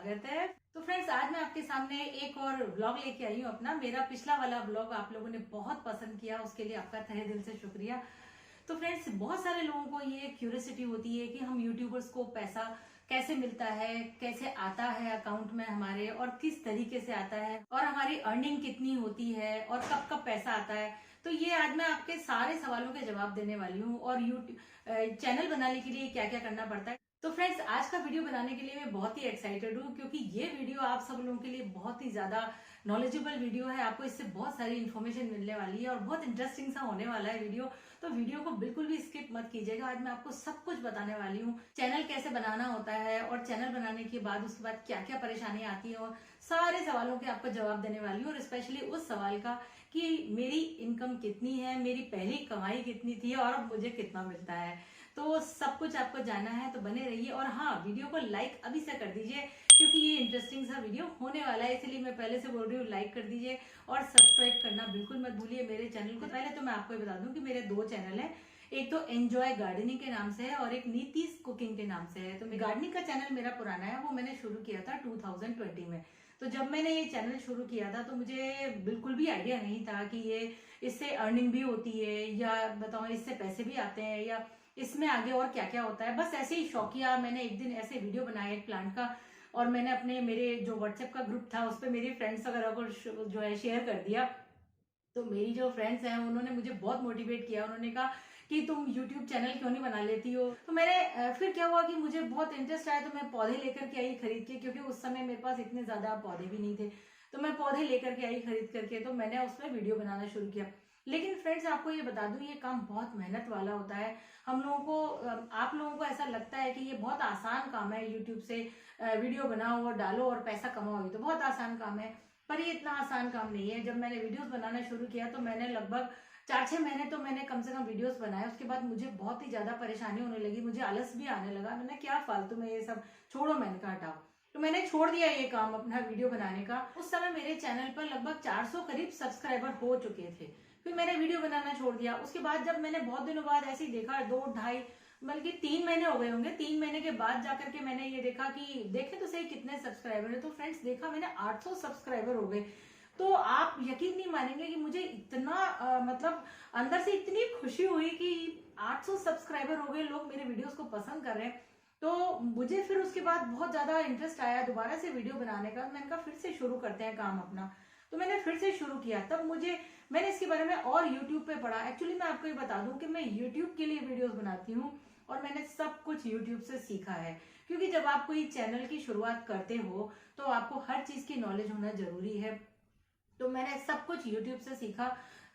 स्वागत है। तो फ्रेंड्स, आज मैं आपके सामने एक और व्लॉग लेके आई हूँ अपना। मेरा पिछला वाला व्लॉग आप लोगों ने बहुत पसंद किया, उसके लिए आपका तहे दिल से शुक्रिया। तो फ्रेंड्स, बहुत सारे लोगों को ये क्यूरियोसिटी होती है कि हम यूट्यूबर्स को पैसा कैसे मिलता है, कैसे आता है अकाउंट में हमारे, और किस तरीके से आता है, और हमारी अर्निंग कितनी होती है, और कब कब पैसा आता है। तो ये आज मैं आपके सारे सवालों के जवाब देने वाली हूँ, और यूट्यूब चैनल बनाने के लिए क्या क्या करना पड़ता है। तो फ्रेंड्स, आज का वीडियो बनाने के लिए मैं बहुत ही एक्साइटेड हूँ, क्योंकि ये वीडियो आप सब लोगों के लिए बहुत ही ज्यादा नॉलेजेबल वीडियो है। आपको इससे बहुत सारी इन्फॉर्मेशन मिलने वाली है और बहुत इंटरेस्टिंग सा होने वाला है वीडियो। तो वीडियो को बिल्कुल भी स्किप मत कीजिएगा। आज मैं आपको सब कुछ बताने वाली हूँ, चैनल कैसे बनाना होता है, और चैनल बनाने के बाद उसके बाद क्या क्या परेशानियां आती है, और सारे सवालों के आपको जवाब देने वाली हूँ। और स्पेशली उस सवाल का कि मेरी इनकम कितनी है, मेरी पहली कमाई कितनी थी, और अब मुझे कितना मिलता है। तो सब कुछ आपको जानना है, तो बने रहिए। और हाँ, वीडियो को लाइक अभी से कर दीजिए, क्योंकि ये इंटरेस्टिंग सा वीडियो होने वाला है। इसलिए मैं पहले से बोल रही हूँ, लाइक कर दीजिए और सब्सक्राइब करना बिल्कुल मत भूलिए मेरे चैनल को। पहले तो मैं आपको बता दूं कि मेरे दो चैनल है। एक तो एंजॉय गार्डनिंग के नाम से है, और एक नीतीश कुकिंग के नाम से है। तो गार्डनिंग का चैनल मेरा पुराना है, वो मैंने शुरू किया था 2020 में। तो जब मैंने ये चैनल शुरू किया था तो मुझे बिल्कुल भी आइडिया नहीं था कि ये इससे अर्निंग भी होती है, या बताओ इससे पैसे भी आते हैं, या इसमें आगे और क्या क्या होता है। बस ऐसे ही शौकिया मैंने एक दिन ऐसे वीडियो बनाया एक प्लांट का, और मैंने अपने मेरे जो व्हाट्सएप का ग्रुप था उस पर मेरी फ्रेंड्स वगैरह को जो है शेयर कर दिया। तो मेरी जो फ्रेंड्स हैं उन्होंने मुझे बहुत मोटिवेट किया। उन्होंने कहा कि तुम यूट्यूब चैनल क्यों नहीं बना लेती हो। तो मैंने फिर क्या हुआ कि मुझे बहुत इंटरेस्ट आया, तो मैं पौधे लेकर के आई खरीद के, क्योंकि उस समय मेरे पास इतने ज्यादा पौधे भी नहीं थे। तो मैं पौधे लेकर के आई खरीद करके, तो मैंने उसमें वीडियो बनाना शुरू किया। लेकिन फ्रेंड्स, आपको ये बता दूं, ये काम बहुत मेहनत वाला होता है। हम लोगों को आप लोगों को ऐसा लगता है कि ये बहुत आसान काम है, यूट्यूब से वीडियो बनाओ और डालो और पैसा कमाओ, ये तो बहुत आसान काम है। पर ये इतना आसान काम नहीं है। जब मैंने वीडियोस बनाना शुरू किया तो मैंने लगभग 4-6 महीने तो मैंने कम से कम वीडियोस बनाए। उसके बाद मुझे बहुत ही ज्यादा परेशानी होने लगी, मुझे आलस भी आने लगा। मैंने क्या फालतू में ये सब छोड़ो, मैंने कहा हटाओ। तो मैंने छोड़ दिया ये काम अपना वीडियो बनाने का। उस समय मेरे चैनल पर लगभग 400 करीब सब्सक्राइबर हो चुके थे। फिर मैंने वीडियो बनाना छोड़ दिया। उसके बाद जब मैंने बहुत दिनों बाद ऐसे ही देखा, 2-2.5 बल्कि 3 महीने हो गए होंगे, 3 महीने के बाद जाकर के मैंने ये देखा कि देखे तो सही कितने सब्सक्राइबर है। तो फ्रेंड्स, देखा मैंने 800 सब्सक्राइबर हो गए। तो आप यकीन नहीं मानेंगे कि मुझे इतना मतलब अंदर से इतनी खुशी हुई कि 800 सब्सक्राइबर हो गए, लोग मेरे वीडियोस को पसंद कर रहे हैं। तो मुझे फिर उसके बाद बहुत ज्यादा इंटरेस्ट आया दोबारा से वीडियो बनाने का। मैंने कहा फिर से शुरू करते हैं काम अपना। तो मैंने फिर से शुरू किया। तब मैंने इसके बारे में और यूट्यूब पे पढ़ा। एक्चुअली मैं आपको ये बता दूं कि मैं यूट्यूब के लिए वीडियोस बनाती हूँ, और मैंने सब कुछ यूट्यूब से सीखा है। क्योंकि जब आप कोई चैनल की शुरुआत करते हो तो आपको हर चीज की नॉलेज होना जरूरी है। तो मैंने सब कुछ यूट्यूब से सीखा।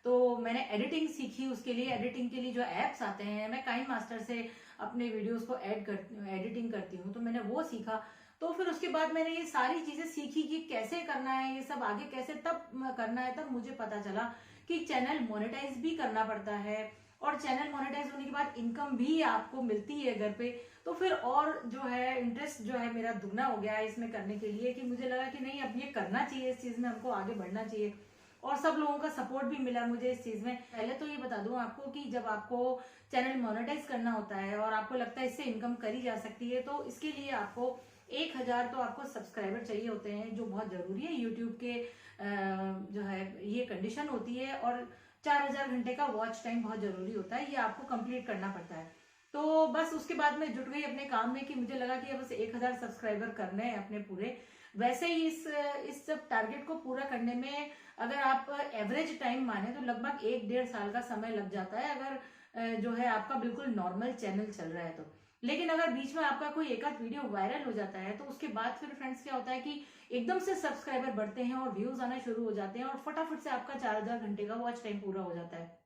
तो मैंने एडिटिंग सीखी, उसके लिए एडिटिंग के लिए जो एप्स आते हैं, मैं काइन मास्टर से अपने वीडियोस को एडिटिंग करती हूँ, तो मैंने वो सीखा। तो फिर उसके बाद मैंने ये सारी चीजें सीखी कि कैसे करना है ये सब आगे, कैसे तब करना है। तब मुझे पता चला कि चैनल मोनेटाइज भी करना पड़ता है, और चैनल मोनेटाइज होने के बाद इनकम भी आपको मिलती है घर पे। तो फिर और जो है इंटरेस्ट जो है मेरा दुगना हो गया है इसमें करने के लिए, कि मुझे लगा कि नहीं, अब ये करना चाहिए, इस चीज में हमको आगे बढ़ना चाहिए। और सब लोगों का सपोर्ट भी मिला मुझे इस चीज में। पहले तो ये बता दूं आपको कि जब आपको चैनल मोनेटाइज करना होता है और आपको लगता है इससे इनकम करी जा सकती है, तो इसके लिए आपको 1000 तो आपको सब्सक्राइबर चाहिए होते हैं, जो बहुत जरूरी है। यूट्यूब के जो है ये कंडीशन होती है। और 4000 घंटे का वॉच टाइम बहुत जरूरी होता है, ये आपको कंप्लीट करना पड़ता है। तो बस उसके बाद मैं जुट गई अपने काम में, कि मुझे लगा कि अब बस 1000 सब्सक्राइबर करने हैं अपने पूरे। वैसे ही इस सब टारगेट को पूरा करने में अगर आप एवरेज टाइम माने तो लगभग 1-1.5 साल का समय लग जाता है, अगर जो है आपका बिल्कुल नॉर्मल चैनल चल रहा है तो। लेकिन अगर बीच में आपका कोई एक आध वीडियो वायरल हो जाता है, तो उसके बाद फिर फ्रेंड्स क्या होता है कि एकदम से सब्सक्राइबर बढ़ते हैं और व्यूज आना शुरू हो जाते हैं, और फटाफट से आपका 4000 घंटे का वॉच टाइम पूरा हो जाता है।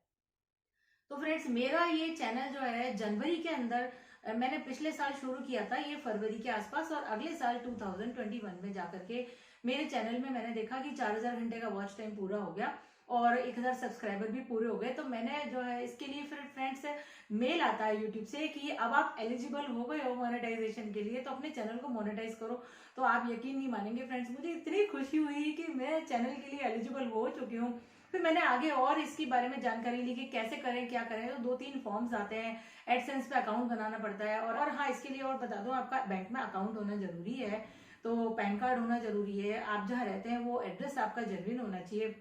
तो फ्रेंड्स, मेरा ये चैनल जो है जनवरी के अंदर मैंने पिछले साल शुरू किया था, ये फरवरी के आसपास, और अगले साल 2021 में जाकर के मेरे चैनल में मैंने देखा कि 4000 घंटे का वॉच टाइम पूरा हो गया, और 1000 सब्सक्राइबर भी पूरे हो गए। तो मैंने जो है इसके लिए फिर फ्रेंड्स मेल आता है यूट्यूब से कि अब आप एलिजिबल हो गए हो मोनेटाइजेशन के लिए, तो अपने चैनल को मोनेटाइज करो। तो आप यकीन नहीं मानेंगे फ्रेंड्स, मुझे इतनी खुशी हुई कि मैं चैनल के लिए एलिजिबल हो चुकी हूँ। फिर मैंने आगे और इसके बारे में जानकारी ली कि कैसे करें, क्या करें। तो 2-3 फॉर्म्स आते हैं, एडसेंस पे अकाउंट बनाना पड़ता है, और हाँ, इसके लिए और बता दूं, आपका बैंक में अकाउंट होना जरूरी है। तो पैन कार्ड होना जरूरी है, आप जहाँ रहते हैं वो एड्रेस आपका जेन्युइन होना चाहिए।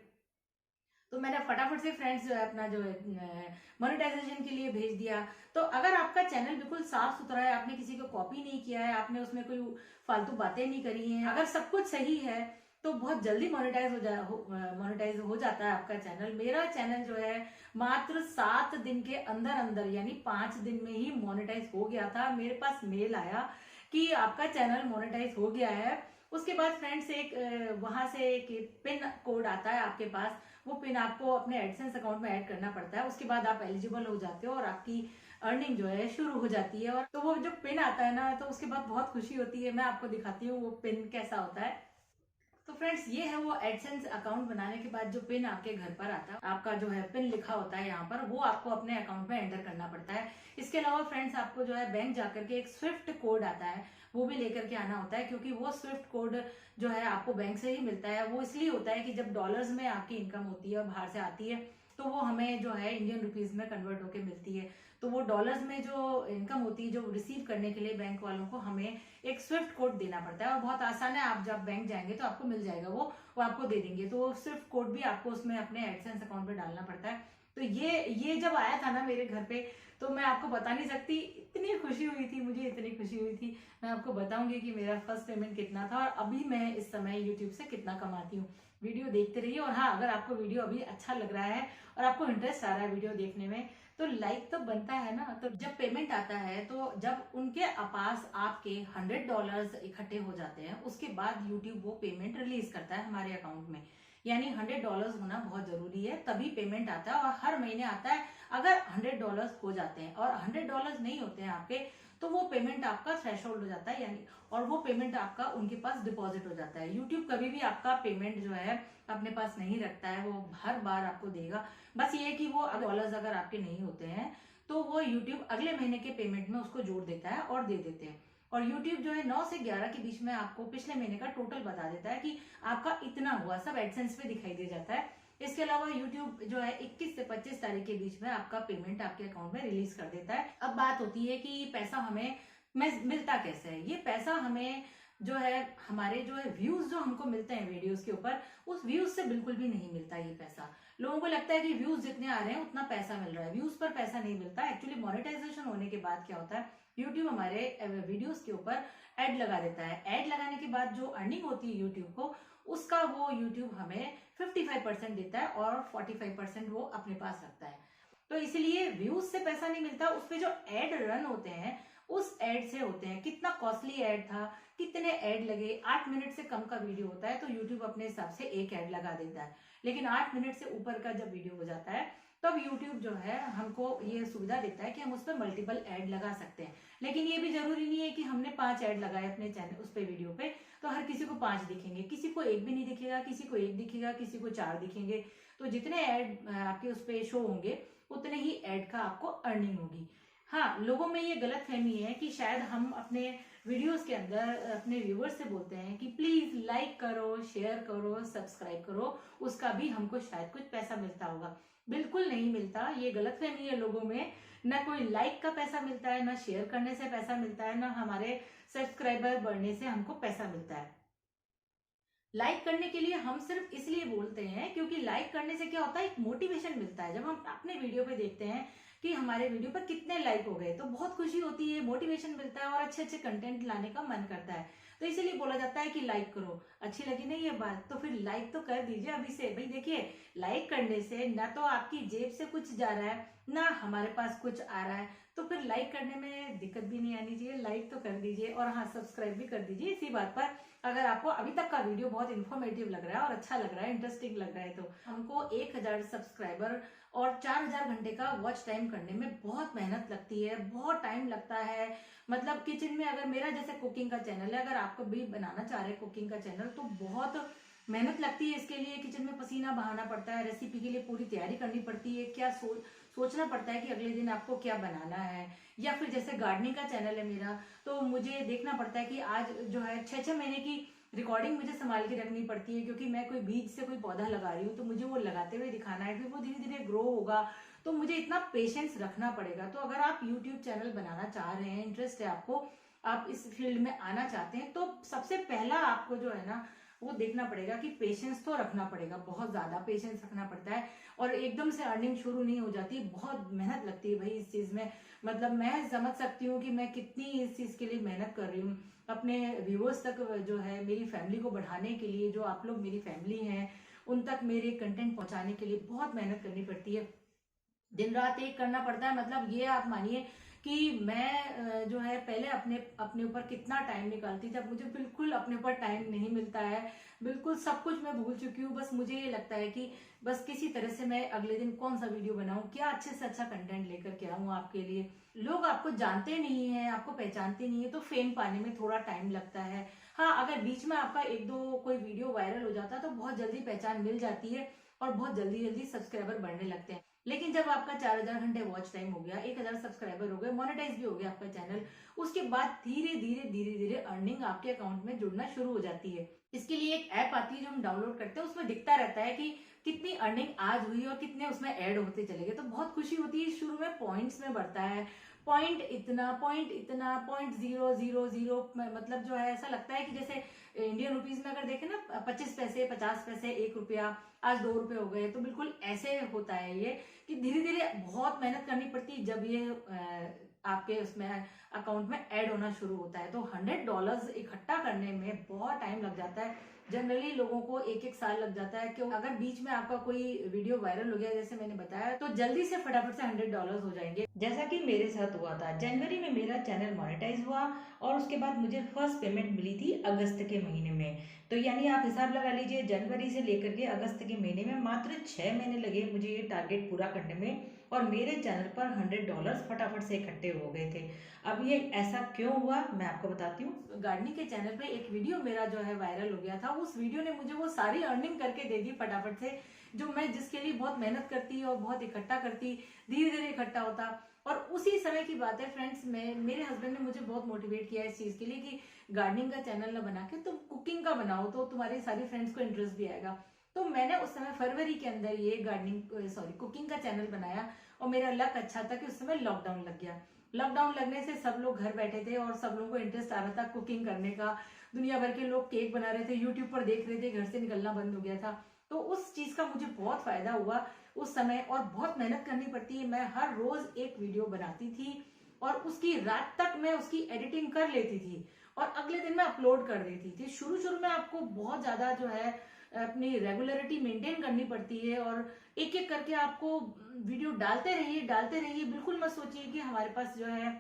तो मैंने फटाफट से फ्रेंड्स जो है अपना जो है मोनेटाइजेशन के लिए भेज दिया। तो अगर आपका चैनल बिल्कुल साफ सुथरा है, आपने किसी को कॉपी नहीं किया है, आपने उसमें कोई फालतू बातें नहीं करी हैं, अगर सब कुछ सही है तो बहुत जल्दी मोनेटाइज हो जाता है आपका चैनल। मेरा चैनल जो है मात्र 7 दिन के अंदर अंदर यानी 5 दिन में ही मोनेटाइज हो गया था। मेरे पास मेल आया कि आपका चैनल मोनेटाइज हो गया है। उसके बाद फ्रेंड्स एक वहां से एक पिन कोड आता है आपके पास, वो पिन आपको अपने एडसेंस अकाउंट में ऐड करना पड़ता है। उसके बाद आप एलिजिबल हो जाते हो और आपकी अर्निंग जो है शुरू हो जाती है। और तो वो जो पिन आता है ना, तो उसके बाद बहुत खुशी होती है। मैं आपको दिखाती हूँ वो पिन कैसा होता है। तो फ्रेंड्स ये है वो एडसेंस अकाउंट बनाने के बाद जो पिन आपके घर पर आता है, आपका जो है पिन लिखा होता है यहाँ पर, वो आपको अपने अकाउंट में एंटर करना पड़ता है। इसके अलावा फ्रेंड्स आपको जो है बैंक जाकर के एक स्विफ्ट कोड आता है, वो भी लेकर के आना होता है, क्योंकि वो स्विफ्ट कोड जो है आपको बैंक से ही मिलता है। वो इसलिए होता है कि जब डॉलर्स में आपकी इनकम होती है और बाहर से आती है तो वो हमें जो है इंडियन रुपीज में कन्वर्ट होकर मिलती है। तो वो डॉलर्स में जो इनकम होती है, जो रिसीव करने के लिए बैंक वालों को हमें एक स्विफ्ट कोड देना पड़ता है। और बहुत आसान है, आप जब बैंक जाएंगे तो आपको मिल जाएगा, वो आपको दे देंगे। तो वो स्विफ्ट कोड भी आपको उसमें अपने एडसेंस अकाउंट में डालना पड़ता है। तो ये जब आया था ना मेरे घर पे, तो मैं आपको बता नहीं सकती, इतनी खुशी हुई थी मुझे, इतनी खुशी हुई थी। मैं आपको बताऊंगी कि मेरा फर्स्ट पेमेंट कितना था और अभी मैं इस समय यूट्यूब से कितना कमाती हूँ। वीडियो देखते रहिए। और हाँ, अगर आपको वीडियो अभी अच्छा लग रहा है और आपको इंटरेस्ट आ रहा है वीडियो देखने में, तो लाइक तो बनता है ना। तो जब पेमेंट आता है, तो जब उनके पास आपके $100 इकट्ठे हो जाते हैं, उसके बाद यूट्यूब वो पेमेंट रिलीज करता है हमारे अकाउंट में। यानी $100 होना बहुत जरूरी है, तभी पेमेंट आता है। और हर महीने आता है। अगर $100 हो जाते हैं और $100 नहीं होते हैं आपके, तो वो पेमेंट आपका थ्रेशोल्ड हो जाता है, यानी और वो पेमेंट आपका उनके पास डिपॉजिट हो जाता है। यूट्यूब कभी भी आपका पेमेंट जो है अपने पास नहीं रखता है, वो हर बार आपको देगा। बस ये है कि वो डॉलर्स अगर आपके नहीं होते हैं, तो वो यूट्यूब अगले महीने के पेमेंट में उसको जोड़ देता है और दे देते हैं। और यूट्यूब जो है 9 से 11 के बीच में आपको पिछले महीने का टोटल बता देता है कि आपका इतना हुआ, सब एडसेंस पे दिखाई दे जाता है। इसके अलावा यूट्यूब जो है 21 से 25 तारीख के बीच में आपका पेमेंट आपके अकाउंट में रिलीज कर देता है। अब बात होती है कि पैसा हमें मिलता कैसे है। ये पैसा हमें जो है हमारे जो है व्यूज जो हमको मिलते हैं वीडियोस के ऊपर, उस व्यूज से बिल्कुल भी नहीं मिलता ये पैसा। लोगों को लगता है कि व्यूज जितने आ रहे हैं उतना पैसा मिल रहा है, व्यूज पर पैसा नहीं मिलता। एक्चुअली मोनेटाइजेशन होने के बाद क्या होता है, यूट्यूब हमारे वीडियोस के ऊपर एड लगा देता है। एड लगाने के बाद जो अर्निंग होती है यूट्यूब को, उसका वो यूट्यूब हमें 55% देता है और 45% वो अपने पास रखता है। तो इसलिए व्यूज से पैसा नहीं मिलता, उस पे जो एड रन होते हैं उस एड से होते हैं। कितना कॉस्टली एड था, कितने एड लगे, 8 मिनट से कम का वीडियो होता है तो यूट्यूब अपने हिसाब से एक एड लगा देता है। लेकिन 8 मिनट से ऊपर का जब वीडियो हो जाता है, तब यूट्यूब जो है हमको ये सुविधा देता है कि हम उस पर मल्टीपल एड लगा सकते हैं। लेकिन ये भी जरूरी नहीं है कि हमने 5 एड लगाए अपने चैनल उस पे वीडियो पे तो हर किसी को 5 दिखेंगे, किसी को एक भी नहीं दिखेगा, किसी को एक दिखेगा, किसी को 4 दिखेंगे। तो जितने एड आपके उस पे शो होंगे, उतने ही एड का आपको अर्निंग होगी। हाँ, लोगों में ये गलत फहमी है कि शायद हम अपने वीडियोस के अंदर अपने व्यूवर्स से बोलते हैं कि प्लीज लाइक करो, शेयर करो, सब्सक्राइब करो, उसका भी हमको शायद कुछ पैसा मिलता होगा। बिल्कुल नहीं मिलता, ये गलत फहमी है लोगों में। ना कोई लाइक का पैसा मिलता है, ना शेयर करने से पैसा मिलता है, ना हमारे सब्सक्राइबर बढ़ने से हमको पैसा मिलता है। लाइक करने के लिए हम सिर्फ इसलिए बोलते हैं क्योंकि लाइक करने से क्या होता है, एक मोटिवेशन मिलता है। जब हम अपने वीडियो पे देखते हैं कि हमारे वीडियो पर कितने लाइक हो गए, तो बहुत खुशी होती है, मोटिवेशन मिलता है और अच्छे अच्छे कंटेंट लाने का मन करता है। तो इसीलिए बोला जाता है कि लाइक करो। अच्छी लगी नहीं ये बात, तो फिर लाइक तो कर दीजिए अभी से। भाई देखिए, लाइक करने से ना तो आपकी जेब से कुछ जा रहा है, ना हमारे पास कुछ आ रहा है, तो फिर लाइक करने में दिक्कत भी नहीं आनी चाहिए। लाइक तो कर दीजिए और हाँ, सब्सक्राइब भी कर दीजिए। इसी बात पर अगर आपको अभी तक का वीडियो बहुत इन्फॉर्मेटिव लग रहा है और अच्छा लग रहा है, इंटरेस्टिंग लग रहा है, तो हमको 1000 सब्सक्राइबर और 4000 घंटे का वॉच टाइम करने में बहुत मेहनत लगती है, बहुत टाइम लगता है। मतलब किचन में, अगर मेरा जैसे कुकिंग का चैनल है, अगर आपको भी बनाना चाह रहे हैं कुकिंग का चैनल, तो बहुत मेहनत लगती है इसके लिए। किचन में पसीना बहाना पड़ता है, रेसिपी के लिए पूरी तैयारी करनी पड़ती है, क्या सोचना पड़ता है कि अगले दिन आपको क्या बनाना है। या फिर जैसे गार्डनिंग का चैनल है मेरा, तो मुझे देखना पड़ता है कि आज जो है 6-6 महीने की रिकॉर्डिंग मुझे संभाल के रखनी पड़ती है, क्योंकि मैं कोई बीज से कोई पौधा लगा रही हूँ तो मुझे वो लगाते हुए दिखाना है, फिर वो धीरे धीरे ग्रो होगा। तो मुझे इतना पेशेंस रखना पड़ेगा। तो अगर आप यूट्यूब चैनल बनाना चाह रहे हैं, इंटरेस्ट है आपको, आप इस फील्ड में आना चाहते हैं, तो सबसे पहला आपको जो है ना वो देखना पड़ेगा कि पेशेंस तो रखना पड़ेगा, बहुत ज्यादा पेशेंस रखना पड़ता है। और एकदम से अर्निंग शुरू नहीं हो जाती, बहुत मेहनत लगती है भाई इस चीज में। मतलब मैं समझ सकती हूँ कि मैं कितनी इस चीज के लिए मेहनत कर रही हूँ, अपने व्यूअर्स तक जो है, मेरी फैमिली को बढ़ाने के लिए, जो आप लोग मेरी फैमिली हैं उन तक मेरे कंटेंट पहुंचाने के लिए बहुत मेहनत करनी पड़ती है, दिन रात एक करना पड़ता है। मतलब ये आप मानिए कि मैं जो है पहले अपने अपने ऊपर कितना टाइम निकालती थी, अब मुझे बिल्कुल अपने ऊपर टाइम नहीं मिलता है, बिल्कुल सब कुछ मैं भूल चुकी हूँ। बस मुझे ये लगता है कि बस किसी तरह से मैं अगले दिन कौन सा वीडियो बनाऊं, क्या अच्छे से अच्छा कंटेंट लेकर के आऊं आपके लिए। लोग आपको जानते नहीं है, आपको पहचानते नहीं है, तो फेम पाने में थोड़ा टाइम लगता है। हाँ, अगर बीच में आपका एक दो कोई वीडियो वायरल हो जाता है तो बहुत जल्दी पहचान मिल जाती है और बहुत जल्दी जल्दी सब्सक्राइबर बढ़ने लगते हैं। लेकिन जब आपका 4000 घंटे वॉच टाइम हो गया, 1000 सब्सक्राइबर हो गए, मोनेटाइज भी हो गया आपका चैनल, उसके बाद धीरे धीरे धीरे धीरे अर्निंग आपके अकाउंट में जुड़ना शुरू हो जाती है। इसके लिए एक ऐप आती है जो हम डाउनलोड करते हैं, उसमें दिखता रहता है कि कितनी अर्निंग आज हुई और कितने उसमें ऐड होते चले गए। तो बहुत खुशी होती है, शुरू में पॉइंट्स में बढ़ता है, पॉइंट इतना, पॉइंट इतना, 0.000, मतलब जो है ऐसा लगता है कि जैसे इंडियन रुपीज में अगर देखें ना, 25 पैसे, 50 पैसे, 1 रुपया, आज 2 रुपए हो गए, तो बिल्कुल ऐसे होता है ये कि धीरे धीरे बहुत मेहनत करनी पड़ती है। जब ये आपके उसमें अकाउंट में ऐड होना शुरू होता है तो $100 इकट्ठा करने में बहुत टाइम लग जाता है। जनरली लोगों को 1-1 साल लग जाता है। क्यों? अगर बीच में आपका कोई वीडियो वायरल हो गया जैसे मैंने बताया, तो जल्दी से फटाफट से $100 हो जाएंगे, जैसा कि मेरे साथ हुआ था। जनवरी में मेरा चैनल मोनेटाइज हुआ और उसके बाद मुझे फर्स्ट पेमेंट मिली थी अगस्त के महीने में। तो यानी आप हिसाब लगा लीजिए, जनवरी से लेकर के अगस्त के महीने में मात्र 6 महीने लगे मुझे ये टारगेट पूरा करने में, और मेरे चैनल पर $100 फटाफट से इकट्ठे हो गए थे। अब ये ऐसा क्यों हुआ मैं आपको बताती हूँ। गार्डनिंग के चैनल पे एक वीडियो मेरा जो है वायरल हो गया था, उस वीडियो ने मुझे वो सारी अर्निंग करके दे दी फटाफट से, जो मैं जिसके लिए बहुत मेहनत करती और बहुत इकट्ठा करती, धीरे धीरे इकट्ठा होता। और उसी समय की बात है फ्रेंड्स, में मेरे हस्बैंड ने मुझे बहुत मोटिवेट किया इस चीज के लिए कि गार्डनिंग का चैनल ना बना के तुम कुकिंग का बनाओ, तो तुम्हारी सारी फ्रेंड्स को इंटरेस्ट भी आएगा। तो मैंने उस समय फरवरी के अंदर ये कुकिंग का चैनल बनाया, और मेरा लक अच्छा था कि उस समय लॉकडाउन लग गया। लॉकडाउन लगने से सब लोग घर बैठे थे और सब लोगों को इंटरेस्ट आ रहा था कुकिंग करने का। दुनिया भर के लोग केक बना रहे थे, यूट्यूब पर देख रहे थे, घर से निकलना बंद हो गया था। तो उस चीज का मुझे बहुत फायदा हुआ उस समय, और बहुत मेहनत करनी पड़ती है। मैं हर रोज एक वीडियो बनाती थी और उसकी रात तक मैं उसकी एडिटिंग कर लेती थी और अगले दिन मैं अपलोड कर देती थी। शुरू शुरू में आपको बहुत ज्यादा जो है अपनी रेगुलरिटी मेंटेन करनी पड़ती है, और एक एक करके आपको वीडियो डालते रहिए। बिल्कुल मत सोचिए कि हमारे पास जो है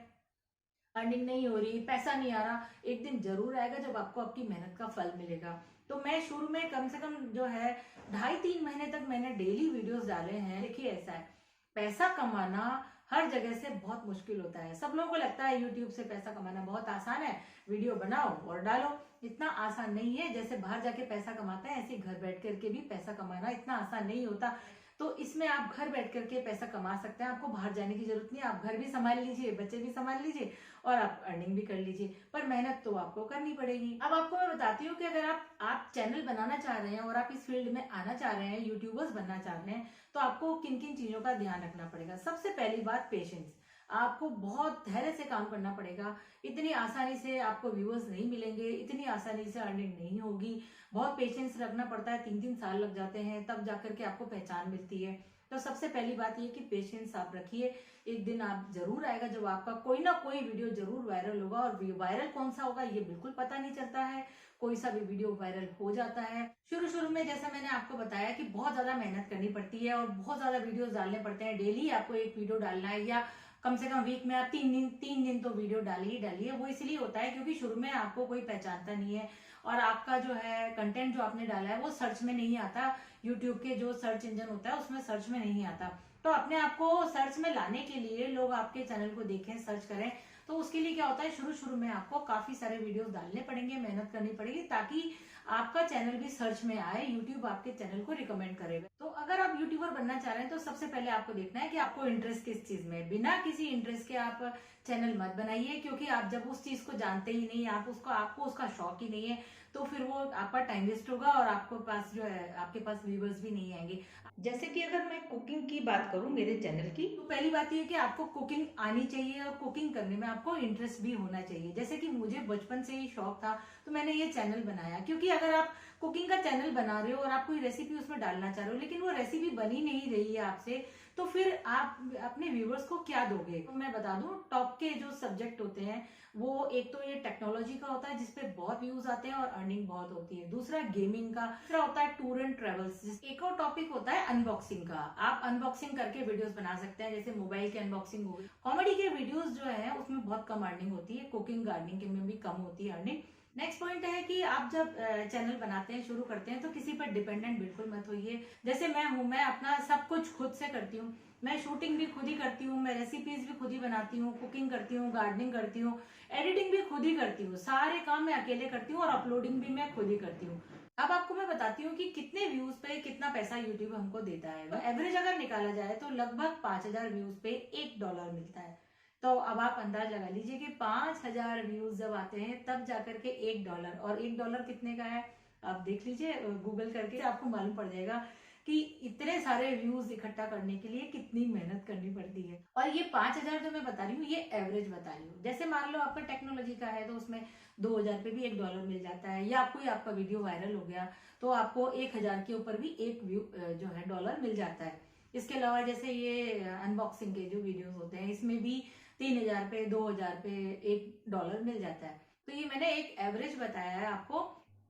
अर्निंग नहीं हो रही, पैसा नहीं आ रहा। एक दिन जरूर आएगा जब आपको आपकी मेहनत का फल मिलेगा। तो मैं शुरू में कम से कम जो है 2.5-3 महीने तक मैंने डेली वीडियोस डाले हैं। देखिए ऐसा है, पैसा कमाना हर जगह से बहुत मुश्किल होता है। सब लोगों को लगता है यूट्यूब से पैसा कमाना बहुत आसान है, वीडियो बनाओ और डालो। इतना आसान नहीं है। जैसे बाहर जाके पैसा कमाते हैं, ऐसे घर बैठ करके भी पैसा कमाना इतना आसान नहीं होता। तो इसमें आप घर बैठ करके पैसा कमा सकते हैं, आपको बाहर जाने की जरूरत नहीं है। आप घर भी संभाल लीजिए, बच्चे भी संभाल लीजिए और आप अर्निंग भी कर लीजिए, पर मेहनत तो आपको करनी पड़ेगी। अब आपको मैं बताती हूँ कि अगर आप चैनल बनाना चाह रहे हैं और आप इस फील्ड में आना चाह रहे हैं, यूट्यूबर्स बनना चाह रहे हैं, तो आपको किन किन चीजों का ध्यान रखना पड़ेगा। सबसे पहली बात पेशेंस। आपको बहुत धैर्य से काम करना पड़ेगा। इतनी आसानी से आपको व्यूअर्स नहीं मिलेंगे, इतनी आसानी से अर्निंग नहीं होगी। बहुत पेशेंस रखना पड़ता है, 3-3 साल लग जाते हैं तब जाकर के आपको पहचान मिलती है। तो सबसे पहली बात ये कि पेशेंस आप रखिए। एक दिन आप जरूर आएगा जब आपका कोई ना कोई वीडियो जरूर वायरल होगा, और वायरल कौन सा होगा ये बिल्कुल पता नहीं चलता है, कोई सा भी वीडियो वायरल हो जाता है। शुरू शुरू में जैसा मैंने आपको बताया कि बहुत ज्यादा मेहनत करनी पड़ती है और बहुत ज्यादा वीडियोस डालने पड़ते हैं। डेली आपको एक वीडियो डालना है, या कम से कम वीक में आप 3 दिन तो वीडियो डालिए। वो इसलिए होता है क्योंकि शुरू में आपको कोई पहचानता नहीं है, और आपका जो है कंटेंट जो आपने डाला है वो सर्च में नहीं आता। यूट्यूब के जो सर्च इंजन होता है उसमें सर्च में नहीं आता। तो अपने आप को सर्च में लाने के लिए लोग आपके चैनल को देखें, सर्च करें, तो उसके लिए क्या होता है, शुरू शुरू में आपको काफी सारे वीडियोस डालने पड़ेंगे, मेहनत करनी पड़ेगी, ताकि आपका चैनल भी सर्च में आए, यूट्यूब आपके चैनल को रिकमेंड करेगा। तो अगर आप यूट्यूबर बनना चाह रहे हैं तो सबसे पहले आपको देखना है कि आपको इंटरेस्ट किस चीज में है। बिना किसी इंटरेस्ट के आप चैनल मत बनाइए, क्योंकि आप जब उस चीज को जानते ही नहीं, आपको उसका शौक ही नहीं है, तो फिर वो आपका टाइम वेस्ट होगा और आपको पास जो है आपके पास व्यूवर्स भी नहीं आएंगे। जैसे कि अगर मैं कुकिंग की बात करूं मेरे चैनल की, तो पहली बात ये कि आपको कुकिंग आनी चाहिए और कुकिंग करने में आपको इंटरेस्ट भी होना चाहिए। जैसे कि मुझे बचपन से ही शौक था, तो मैंने ये चैनल बनाया। क्योंकि अगर आप कुकिंग का चैनल बना रहे हो और आप कोई रेसिपी उसमें डालना चाह रहे हो लेकिन वो रेसिपी बनी नहीं रही है आपसे, तो फिर आप अपने व्यूवर्स को क्या दोगे। तो मैं बता दूं, टॉप के जो सब्जेक्ट होते हैं वो एक तो ये टेक्नोलॉजी का होता है जिसपे बहुत व्यूज आते हैं और अर्निंग बहुत होती है। दूसरा गेमिंग का, तीसरा होता है टूर एंड ट्रेवल्स। एक और टॉपिक होता है अनबॉक्सिंग का। आप अनबॉक्सिंग करके वीडियोस बना सकते हैं, जैसे मोबाइल के अनबॉक्सिंग हो गई। कॉमेडी के वीडियोस जो है उसमें बहुत कम अर्निंग होती है, कुकिंग गार्डनिंग के में भी कम होती है अर्निंग। नेक्स्ट पॉइंट है कि आप जब चैनल बनाते हैं, शुरू करते हैं, तो किसी पर डिपेंडेंट बिल्कुल मत होइए। जैसे मैं हूं, मैं अपना सब कुछ खुद से करती हूँ। मैं शूटिंग भी खुद ही करती हूँ, मैं रेसिपीज भी खुद ही बनाती हूँ, कुकिंग करती हूँ, गार्डनिंग करती हूँ, एडिटिंग भी खुद ही करती हूँ, सारे काम मैं अकेले करती हूँ और अपलोडिंग भी मैं खुद ही करती हूँ। अब आपको मैं बताती हूँ कि कितने व्यूज पे कितना पैसा यूट्यूब हमको देता है। तो एवरेज अगर निकाला जाए तो लगभग 5,000 व्यूज पे $1 मिलता है। तो अब आप अंदाज लगा लीजिए कि 5,000 व्यूज जब आते हैं तब जाकर के $1, और $1 कितने का है आप देख लीजिए गूगल करके, आपको मालूम पड़ जाएगा कि इतने सारे व्यूज इकट्ठा करने के लिए कितनी मेहनत करनी पड़ती है। और ये 5,000 जो मैं बता रही हूँ ये एवरेज बता रही हूँ। जैसे मान लो आपका टेक्नोलॉजी का है तो उसमें 2,000 पे भी $1 मिल जाता है, या कोई आपका वीडियो वायरल हो गया तो आपको 1,000 के ऊपर भी एक व्यू जो है डॉलर मिल जाता है। इसके अलावा जैसे ये अनबॉक्सिंग के जो वीडियोस होते हैं इसमें भी 3,000 पे, 2,000 पे $1 मिल जाता है। तो ये मैंने एक एवरेज बताया है आपको।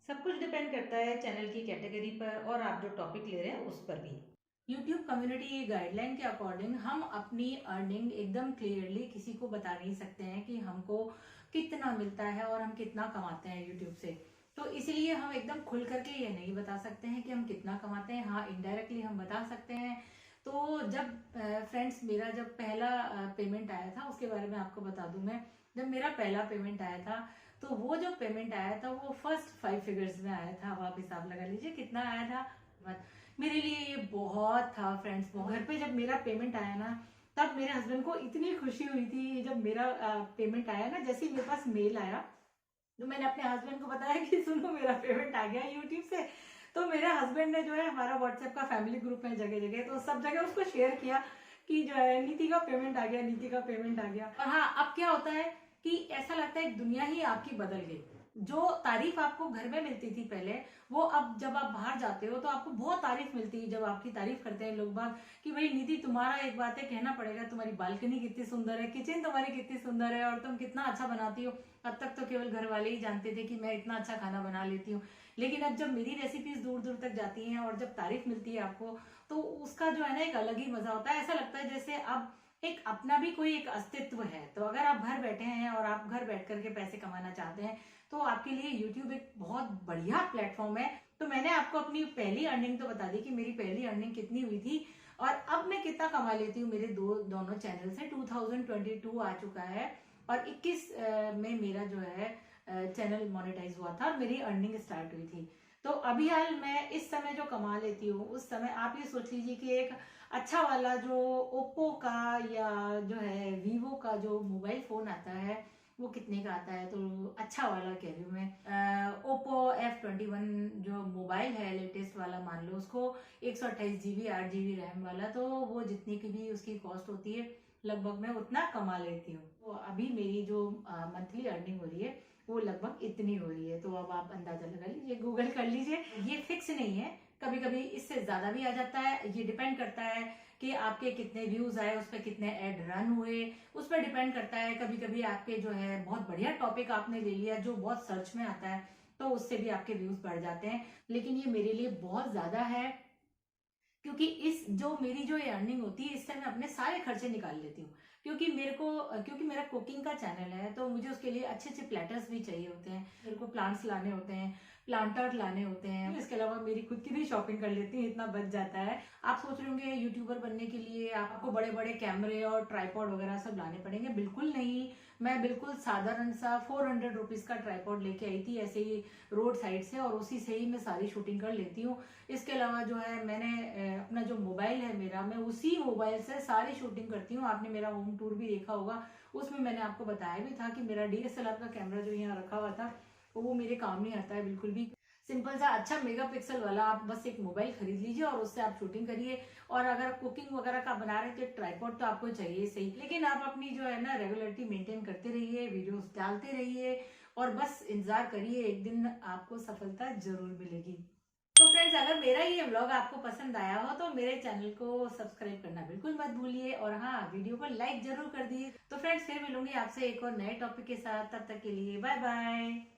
सब कुछ डिपेंड करता है चैनल की कैटेगरी पर और आप जो टॉपिक ले रहे हैं उस पर भी। YouTube कम्युनिटी गाइडलाइन के अकॉर्डिंग हम अपनी अर्निंग एकदम क्लियरली किसी को बता नहीं सकते हैं कि हमको कितना मिलता है और हम कितना कमाते हैं YouTube से। तो इसलिए हम एकदम खुल करके ये नहीं बता सकते हैं कि हम कितना कमाते हैं। हाँ, इनडायरेक्टली हम बता सकते हैं। तो जब फ्रेंड्स मेरा जब पहला पेमेंट आया था उसके बारे में आपको बता दूं मैं। जब मेरा पहला पेमेंट आया था तो वो जो पेमेंट आया था वो फर्स्ट 5 फिगर्स में आया था। अब आप हिसाब लगा लीजिए कितना आया था। मेरे लिए ये बहुत था फ्रेंड्स। घर पे जब मेरा पेमेंट आया ना तब मेरे हस्बैंड को इतनी खुशी हुई थी। जब मेरा पेमेंट आया ना, जैसे ही मेरे पास मेल आया तो मैंने अपने हस्बैंड को बताया कि सुनो मेरा पेमेंट आ गया यूट्यूब से। तो मेरे हस्बैंड ने जो है, हमारा व्हाट्सएप का फैमिली ग्रुप है जगह जगह, तो सब जगह उसको शेयर किया कि जो है नीति का पेमेंट आ गया, नीति का पेमेंट आ गया। और हाँ, अब क्या होता है कि ऐसा लगता है दुनिया ही आपकी बदल गई। जो तारीफ आपको घर में मिलती थी पहले, वो अब जब आप बाहर जाते हो तो आपको बहुत तारीफ मिलती है। जब आपकी तारीफ करते हैं लोग बाग कि भाई नीति तुम्हारा एक बात है कहना पड़ेगा, तुम्हारी बालकनी कितनी सुंदर है, किचन तुम्हारी कितनी सुंदर है और तुम कितना अच्छा बनाती हो। अब तक तो केवल घर वाले ही जानते थे कि मैं इतना अच्छा खाना बना लेती हूँ, लेकिन अब जब मेरी रेसिपीज दूर दूर तक जाती हैं और जब तारीफ मिलती है आपको, तो उसका जो है ना एक अलग ही मजा होता है। ऐसा लगता है जैसे अब एक अपना भी कोई एक अस्तित्व है। तो अगर आप घर बैठे हैं और आप घर बैठ करके पैसे कमाना चाहते हैं तो आपके लिए YouTube एक बहुत बढ़िया प्लेटफॉर्म है। तो मैंने आपको अपनी पहली अर्निंग तो बता दी कि मेरी पहली अर्निंग कितनी हुई थी और अब मैं कितना कमा लेती हूँ। मेरे दोनों चैनल से 2022 आ चुका है और 21 में मेरा जो है चैनल मोनेटाइज हुआ था और मेरी अर्निंग स्टार्ट हुई थी। तो अभी हाल मैं इस समय जो कमा लेती हूँ उस समय आप ये सोच लीजिए कि एक अच्छा वाला जो ओप्पो का या जो है वीवो का जो मोबाइल फोन आता है वो कितने का आता है। तो अच्छा वाला कह रही हूँ मैं, ओप्पो F21 जो मोबाइल है लेटेस्ट वाला, मान लो उसको 128 GB 8 GB रैम वाला, तो वो जितनी की भी उसकी कॉस्ट होती है लगभग मैं उतना कमा लेती हूँ। तो अभी मेरी जो मंथली अर्निंग हो रही है वो लगभग इतनी हो रही है। तो अब आप अंदाजा लगा लीजिए, गूगल कर लीजिए। ये फिक्स नहीं है, कभी कभी इससे ज्यादा भी आ जाता है। ये डिपेंड करता है कि आपके कितने व्यूज आए, उस पर कितने ऐड रन हुए, उस पर डिपेंड करता है। कभी कभी आपके जो है बहुत बढ़िया टॉपिक आपने ले लिया जो बहुत सर्च में आता है तो उससे भी आपके व्यूज बढ़ जाते हैं। लेकिन ये मेरे लिए बहुत ज्यादा है क्योंकि इस जो मेरी जो ये अर्निंग होती है इससे मैं अपने सारे खर्चे निकाल लेती हूँ। क्योंकि मेरा कुकिंग का चैनल है तो मुझे उसके लिए अच्छे अच्छे प्लेटर्स भी चाहिए होते हैं, मेरे को प्लांट्स लाने होते हैं, प्लांटर लाने होते हैं। इसके अलावा मेरी खुद की भी शॉपिंग कर लेती हूँ, इतना बच जाता है। आप सोच रहे होंगे यूट्यूबर बनने के लिए आपको बड़े बड़े कैमरे और ट्राईपॉड वगैरह सब लाने पड़ेंगे। बिल्कुल नहीं, मैं बिल्कुल साधारण सा 400 रुपीज का ट्राईपॉड लेके आई थी ऐसे ही रोड साइड से, और उसी से ही मैं सारी शूटिंग कर लेती हूँ। इसके अलावा जो है मैंने अपना जो मोबाइल है मेरा, मैं उसी मोबाइल से सारी शूटिंग करती हूँ। आपने मेरा होम टूर भी देखा होगा, उसमें मैंने आपको बताया भी था कि मेरा DSLR का कैमरा जो यहाँ रखा हुआ था वो मेरे काम नहीं आता है बिल्कुल भी। सिंपल सा अच्छा मेगापिक्सल वाला आप बस एक मोबाइल खरीद लीजिए और उससे आप शूटिंग करिए। और अगर कुकिंग वगैरह का बना रहे हैं तो एक ट्राइपॉड तो आपको चाहिए सही, लेकिन आप अपनी जो है ना रेगुलरिटी मेंटेन करते रहिए, वीडियोस डालते रहिए और बस इंतजार करिए, एक दिन आपको सफलता जरूर मिलेगी। तो फ्रेंड्स, अगर मेरा ये व्लॉग आपको पसंद आया हो तो मेरे चैनल को सब्सक्राइब करना बिल्कुल मत भूलिए और हाँ, वीडियो को लाइक जरूर कर दिए। तो फ्रेंड्स, फिर मिलूंगी आपसे एक और नए टॉपिक के साथ, तब तक के लिए बाय बाय।